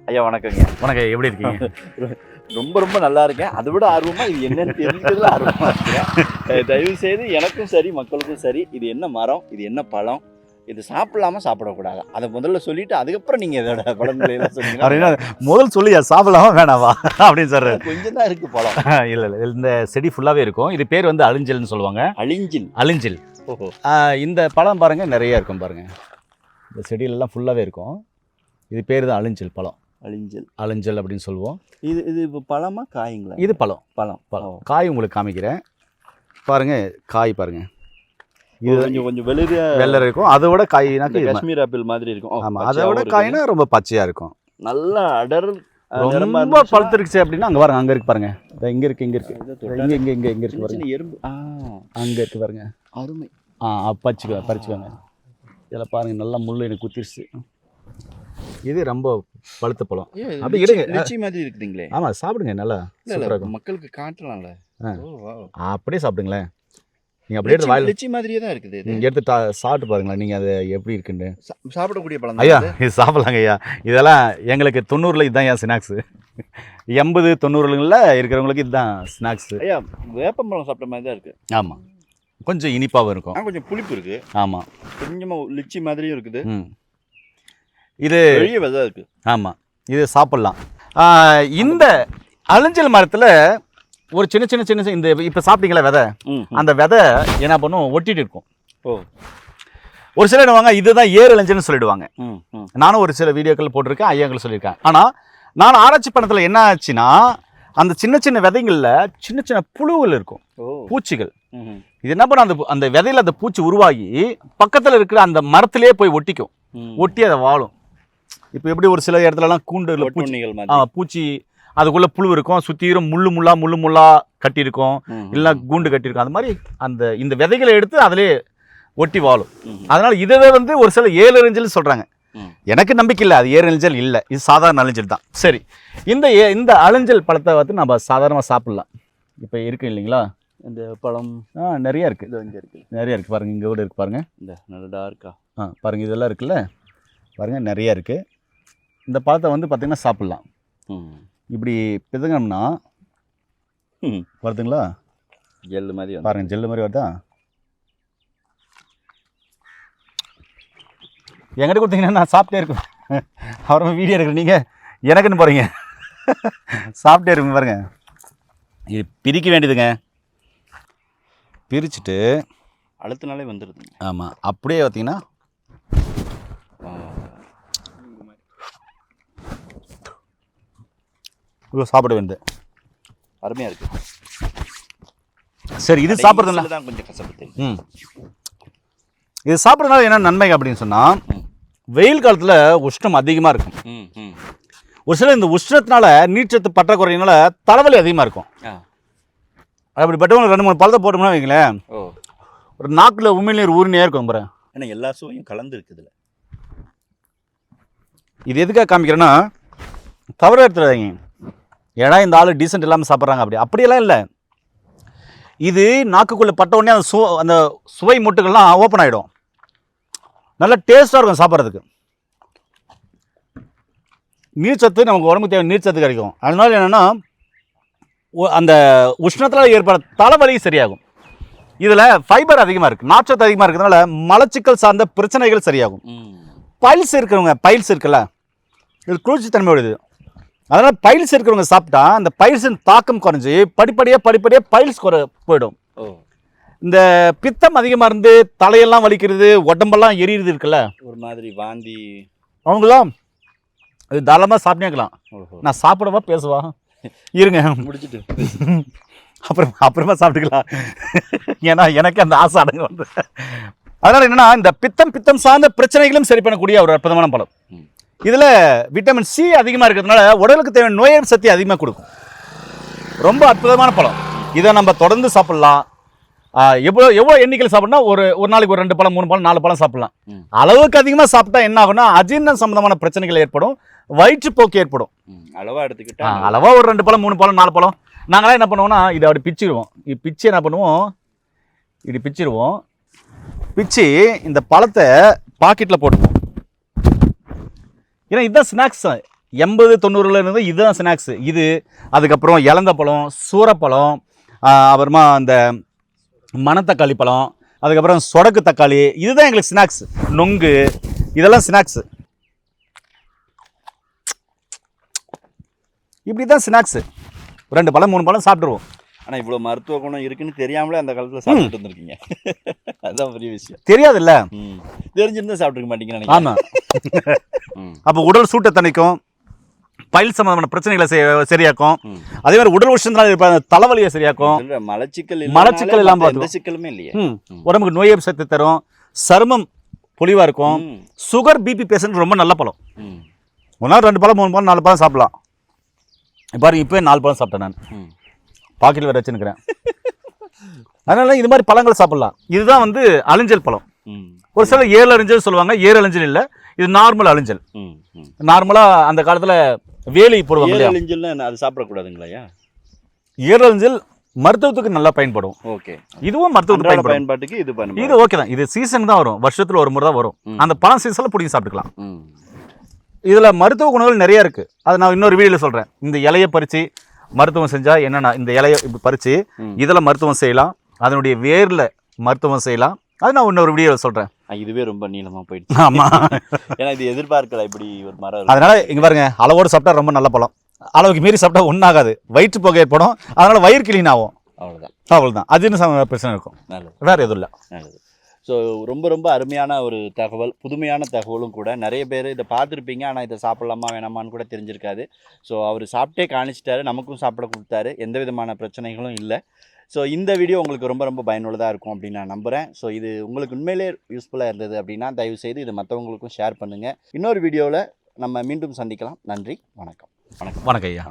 ஐயா வணக்கங்க. வணக்கம், எப்படி இருக்கீங்க? ரொம்ப ரொம்ப நல்லா இருக்கேன். அதை விட ஆர்வமா இது என்னன்னு தெரிஞ்சுக்கிறதுல ஆர்வமா இருக்கிறேன். தயவு செய்து எனக்கும் சரி மக்களுக்கும் சரி, இது என்ன மரம், இது என்ன பழம், இது சாப்பிடலாமா சாப்பிடக்கூடாது, அதை முதல்ல சொல்லிட்டு அதுக்கப்புறம் நீங்க இதோட பழங்களை எல்லாம் சொன்னீங்கன்னா முதல் சொல்லி சாப்பிடலாமா வேணாவா அப்படின்னு சொல்ற. கொஞ்சம் தான் இருக்கு பழம். இல்ல இல்ல, இந்த செடி ஃபுல்லாவே இருக்கும். இது பேர் வந்து அழிஞ்சல்னு சொல்லுவாங்க. அழிஞ்சில். ஓஹோ. இந்த பழம் பாருங்க நிறைய இருக்கும் பாருங்க. இந்த செடியிலெல்லாம் ஃபுல்லாவே இருக்கும். இது பேர் தான் அழிஞ்சல் பழம். அழிஞ்சல் அப்படின்னு சொல்லுவோம். இது இப்போ பழமா காய்ங்களா? இது பழம். பழம். காய் உங்களுக்கு காமிக்கிறேன் பாருங்க. காய் பாருங்க, இது கொஞ்சம் வெள்ளை இருக்கும். அதை விட காய்னா காஷ்மீர் ஆப்பிள் மாதிரி இருக்கும். ஆமா, அதை விட காய்னா ரொம்ப பச்சையா இருக்கும். நல்லா அடர் ரொம்ப பழுத்துருச்சு அப்படின்னா அங்க பாருங்க, அங்க இருக்கு பாருங்க. இங்க இருக்கு இருக்கு பாருங்க. எறும்பு அங்க இருக்கு பாருங்க. அருமை. பறிச்சுக்கோங்க. இதில் பாருங்க, நல்லா முள்ளு எனக்கு குத்திருச்சு. இது ரொம்ப பழுத்த பழம். அப்படி எடுங்க. லிச்சி மாதிரி இருக்குதுங்களே. ஆமா, சாப்பிடுங்க. நல்லா மக்களுக்கு காட்டலாம்ல. அப்படியே சாப்பிடுங்களேன். நீங்க அப்படியே எடுத்து வாயில. லிச்சி மாதிரியே தான் இருக்குது. நீங்க எடுத்து சாப்பிட்டு பாருங்களேன், நீங்க அது எப்படி இருக்குன்னு. சாப்பிடக்கூடிய பழம் ஐயா, இது சாப்பிடலாங்க ஐயா. இதெல்லாம் எங்களுக்கு 90ல இதுதான் ஏன் ஸ்நாக்ஸ். 80 90ல இருக்கிறவங்களுக்கு இதுதான் ஸ்நாக்ஸ். ஐயா, வேப்பம்பழம் சாப்பிட்ட மாதிரி தான் இருக்கு. ஆமா, கொஞ்சம் இனிப்பாகவும் இருக்கும். கொஞ்சம் புளிப்பு இருக்கு. ஆமா, கொஞ்சமா லிச்சி மாதிரியும் இருக்குது. இது பெரிய விதை இருக்கு. ஆமா, இது சாப்பிடலாம். இந்த அழிஞ்சல் மரத்துல ஒரு சின்ன இந்த இப்ப சாப்பிட்டீங்களா விதை, அந்த விதை என்ன பண்ணும், ஒட்டிட்டு இருக்கும். ஒரு சிலர் வாங்க இதுதான் ஏர் அழிஞ்சல்னு சொல்லிடுவாங்க. நானும் ஒரு சில வீடியோக்கள் போட்டிருக்கேன், ஐயாக்கள் சொல்லியிருக்கேன். ஆனா நான் ஆராய்ச்சி பண்ணத்துல என்ன ஆச்சுன்னா, அந்த சின்ன விதைகள்ல சின்ன புழுகள் இருக்கும், பூச்சிகள். இது என்ன பண்ண, அந்த விதையில அந்த பூச்சி உருவாகி பக்கத்துல இருக்கிற அந்த மரத்திலே போய் ஒட்டிக்கும். ஒட்டி அதை வாழும். இப்போ எப்படி ஒரு சில இடத்துலலாம் கூண்டு பூச்சி அதுக்குள்ள புழு இருக்கும், சுத்திரும் முள்ளு முள்ளா கட்டி இருக்கும், இல்லைன்னா கூண்டு கட்டி இருக்கும். அந்த மாதிரி இந்த விதைகளை எடுத்து அதிலே ஒட்டி வாழும். அதனால இதவே வந்து ஒரு சில ஏர் அழிஞ்சல் சொல்றாங்க. எனக்கு நம்பிக்கை இல்லை, அது ஏர் அழிஞ்சல் இல்லை, இது சாதாரண அழிஞ்சல் தான். சரி, இந்த அழிஞ்சல் பழத்தை வந்து நம்ம சாதாரணமாக சாப்பிடலாம். இப்போ இருக்கு இல்லைங்களா இந்த பழம்? நிறைய இருக்கு. நிறைய இருக்கு பாருங்க. இங்கே கூட இருக்கு பாருங்க. இந்த நல்ல டார்க்கா பாருங்க, இதெல்லாம் இருக்குல்ல பாருங்க, நிறைய இருக்கு. இந்த பழத்தை வந்து பார்த்தீங்கன்னா சாப்பிடலாம். இப்படி பிதுங்கம்னா வருதுங்களா, ஜெல்லு மாதிரி பாருங்க, ஜெல்லு மாதிரி வருதா. என்கிட்ட கொடுத்தீங்கன்னா நான் சாப்பிட்டே இருக்கேன். அப்புறமா வீடியோ எடுக்கிறேன், நீங்கள் எனக்குன்னு போகிறீங்க. சாப்பிட்டே இருக்குங்க பாருங்க. இது பிரிக்க வேண்டியதுங்க. பிரிச்சுட்டு அழுத்தினாலே வந்துடுது. ஆமாம், அப்படியே பார்த்தீங்கன்னா சாப்பிட வேண்டியது. அருமையாக இருக்குது. சரி, இது சாப்பிட்றதுனால தான் கொஞ்சம் கஷ்டப்பட்டு. இது சாப்பிட்றதுனால என்ன நன்மை அப்படின்னு சொன்னால், வெயில் காலத்தில் உஷ்ணம் அதிகமாக இருக்கும். ஒரு சில இந்த உஷ்ணத்தினால நீர்ச்சத்து பற்றாக்குறையினால தலைவலி அதிகமாக இருக்கும். அப்படிப்பட்டவங்க 2-3 பழத்தை போட்டோம்னா வைங்களேன், ஒரு நாக்கில் உமிழ்நீர் ஊறினே இருக்கும் பாருங்க. ஏன்னா எல்லா சுவையும் கலந்து இருக்குதுல்ல. இது எதுக்காக காமிக்கிறேன்னா, தவறு எடுத்துடாதீங்க. ஏன்னா இந்த ஆள் டீசென்ட் இல்லாமல் சாப்பிட்றாங்க, அப்படியெல்லாம் இல்லை. இது நாக்குக்குள்ளே பட்ட உடனே அந்த சுவை முட்டுகள்லாம் ஓப்பன் ஆகிடும். நல்லா டேஸ்ட்டாக இருக்கும் சாப்பிட்றதுக்கு. நீர்ச்சத்து நமக்கு உடம்புக்கு தேவை, நீர்ச்சத்து கிடைக்கும். அதனால என்னென்னா, அந்த உஷ்ணத்தில் ஏற்பட தலைவலி சரியாகும். இதில் ஃபைபர் அதிகமாக இருக்குது, நார்ச்சத்து அதிகமாக இருக்கிறதுனால மலச்சிக்கல் சார்ந்த பிரச்சனைகள் சரியாகும். பைல்ஸ் இருக்கிறவங்க, பைல்ஸ் இருக்குல்ல, இது குளிர்ச்சித்தன்மையோட இது. அதனால் பைல்ஸ் இருக்கிறவங்க சாப்பிட்டா அந்த பைல்ஸின் தாக்கம் குறைஞ்சி படிப்படியாக பைல்ஸ் போயிடும். இந்த பித்தம் அதிகமாக இருந்து தலையெல்லாம் வலிக்கிறது, உடம்பெல்லாம் எரியுது இருக்குல்ல, ஒரு மாதிரி வாந்தி, அவங்களாம் இது தாராளமாக சாப்பிட்டேக்கலாம். நான் சாப்பிடவா பேசுவா இருங்க, முடிச்சுட்டு அப்புறமா சாப்பிட்டுக்கலாம். ஏன்னா எனக்கு அந்த ஆசை அடங்கு வந்து. அதனால் என்னென்னா, இந்த பித்தம் சார்ந்த பிரச்சனைகளும் சரி பண்ணக்கூடிய ஒரு அற்புதமான பழம். இதில் விட்டமின் சி அதிகமாக இருக்கிறதுனால உடலுக்கு தேவையான நோய் எதிர்ப்பு சக்தி அதிகமாக கொடுக்கும். ரொம்ப அற்புதமான பழம். இதை நம்ம தொடர்ந்து சாப்பிட்லாம். எவ்வளோ எண்ணிக்கையில் சாப்பிட்னா ஒரு நாளைக்கு ஒரு 2 பழம் 3 பழம் 4 பழம் சாப்பிட்லாம். அளவுக்கு அதிகமாக சாப்பிட்டா என்ன ஆகும்னா, அஜீரணம் சம்பந்தமான பிரச்சனைகள் ஏற்படும், வயிற்றுப்போக்கு ஏற்படும். அளவாக எடுத்துக்கிட்டா அளவாக ஒரு 2 பழம் 3 பழம் 4 பழம். நாங்களாம் என்ன பண்ணுவோம்னா, இதை அப்படி பிச்சிடுவோம். பிச்சு என்ன பண்ணுவோம், இப்படி பிச்சிடுவோம். பிச்சு இந்த பழத்தை பாக்கெட்டில் போட்டுவோம். ஏன்னா இதுதான் ஸ்நாக்ஸ். 80-90ல இருந்து இதுதான் ஸ்நாக்ஸ். இது அதுக்கப்புறம் இலந்த பழம், சூரப்பழம், அப்புறமா அந்த மணத்தக்காளி பழம், அதுக்கப்புறம் சொடக்கு தக்காளி, இதுதான் எங்களுக்கு ஸ்நாக்ஸ். நொங்கு, இதெல்லாம் ஸ்நாக்ஸு. இப்படி தான் ஸ்நாக்ஸு. 2 பழம் 3 பழம் சாப்பிட்ருவோம். ஆனால் இவ்வளோ மருத்துவ குணம் இருக்குன்னு தெரியாமலே அந்த காலத்தில் சாப்பிட்டு இருந்திருக்கீங்க. அதுதான் பெரிய விஷயம். தெரியாதுல்ல, தெரிஞ்சிருந்தா சாப்பிட்டுருக்க மாட்டீங்கன்னு நினைக்கிறேன். ஆமாம். அப்போ உடல் சூட்டை தணிக்கும், பயில் சம்பந்தமான பிரச்சனைகளை சரியாக்கும். அதே மாதிரி உடல் உஷ்ணத்தினால இருப்ப தலைவலியை சரியாக்கும். மலச்சிக்கல் இல்லாமல் எந்த சிக்கலுமே இல்லையே. உடம்புக்கு நோய் எதிர்ப்பு சக்தி தரும், சருமம் பொலிவாக இருக்கும். சுகர் பிபி பேஷண்ட் ரொம்ப நல்ல பழம். ஒரு நாள் 2 பழம் 3 பழம் 4 பழம் சாப்பிடலாம். பாருங்க, இப்போ 4 பழம் சாப்பிட்டேன் நான். பாக்கெட்டில் வேறு வச்சுன்னுக்கிறேன். அதனால இது மாதிரி பழங்கள் சாப்பிடலாம். இதுதான் வந்து அழிஞ்சல் பழம். ஒரு சில 7 அழிஞ்சல் சொல்லுவாங்க. 7 அழிஞ்சல் இல்லை, இது நார்மல் அழிஞ்சல். நார்மலாக அந்த காலத்தில் வேலி போடுவாங்க இல்லையா? அழிஞ்சல் அது சாப்பிடக்கூடாதுங்களா? 7 அழிஞ்சல் மருத்துவத்துக்கு நல்லா பயன்படும். ஓகே, இதுவும் மருத்துவத்துக்கு பயன்பாட்டுக்கு இது ஓகே தான். இது சீசன் தான் வரும், வருஷத்தில் ஒரு முறை தான் வரும். அந்த பழம் சீசனில் பிடிச்சி சாப்பிட்டுக்கலாம். இதில் மருத்துவ குணங்கள் நிறைய இருக்குது. அதை நான் இன்னொரு வீடியோவில் சொல்கிறேன். இந்த இலையை பறித்து மருத்துவம் செஞ்சால் என்னென்னா, இந்த இலையை இப்படி பறித்து இதில் மருத்துவம் செய்யலாம், அதனுடைய வேரில் மருத்துவம் செய்யலாம். அது நான் இன்னொரு வீடியோவில் சொல்கிறேன். இதுவே ரொம்ப நீளமாக போயிடுச்சு. ஆமாம், ஏன்னா இது எதிர்பார்க்கல இப்படி ஒரு மரம். அதனால் இங்கே பாருங்க, அளவோடு சாப்பிட்டா ரொம்ப நல்ல பழம். அளவுக்கு மீறி சாப்பிட்டா ஒன்றாகாது, வயிற்று போக ஏற்படும். அதனால் வயிறு கிளீன் ஆகும். அவ்வளோதான். அதுன்னு பிரச்சனை இருக்கும், வேறு எதுவும் இல்லை. நல்லது. ஸோ ரொம்ப ரொம்ப அருமையான ஒரு தகவல், புதுமையான தகவலும் கூட. நிறைய பேர் இதை பார்த்துருப்பீங்க, ஆனால் இதை சாப்பிட்லாமா வேணாமான்னு கூட தெரிஞ்சிருக்காது. ஸோ அவர் சாப்பிட்டே காணிச்சிட்டாரு, நமக்கும் சாப்பிட கொடுத்தாரு, எந்த விதமான பிரச்சனைகளும் இல்லை. ஸோ இந்த வீடியோ உங்களுக்கு ரொம்ப ரொம்ப பயனுள்ளதாக இருக்கும் அப்படின்னு நான் நம்புகிறேன். ஸோ இது உங்களுக்கு உண்மையிலே யூஸ்ஃபுல்லாக இருந்தது அப்படின்னா தயவுசெய்து இதை மற்றவங்களுக்கும் ஷேர் பண்ணுங்கள். இன்னொரு வீடியோவில் நம்ம மீண்டும் சந்திக்கலாம். நன்றி, வணக்கம். வணக்கம் ஐயா.